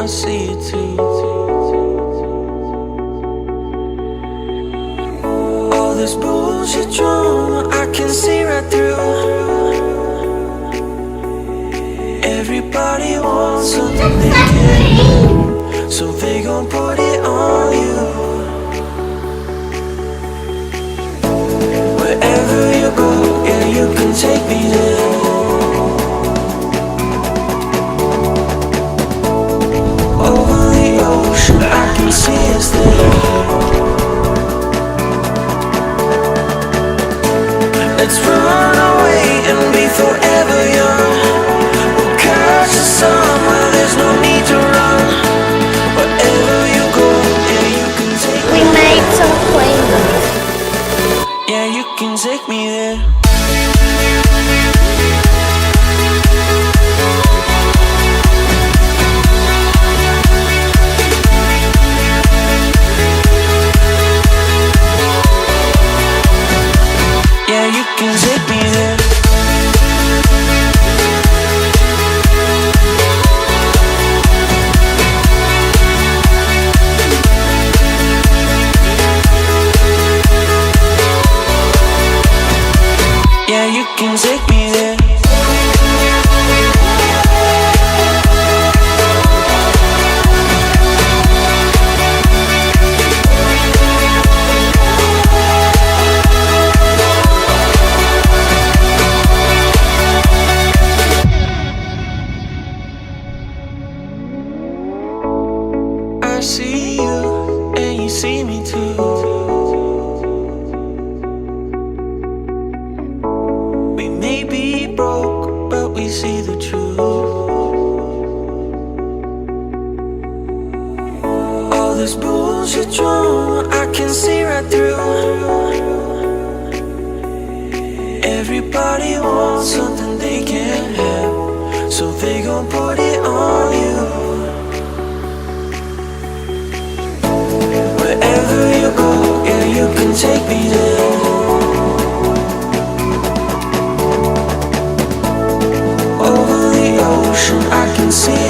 I see it too. All this bullshit drama, I can see right through. Everybody wants something they can, so they gon' put it on you. Wherever you go, yeah, you can take me there. Over the ocean, I can see us there. Let's run away and be forever young. We'll catch the sun where there's no need to run. Wherever you go, yeah, you can take me. We made some acquaintance. Yeah, you can take me there. Yeah, you can take me there. Yeah, you can take me there. I see you, and you see me too. We may be broke, but we see the truth. All this bullshit drama, I can see right through. Everybody wants something they can't have, so they gon' put it on you. Wherever you go, yeah, you can take me there. Over the ocean, I can see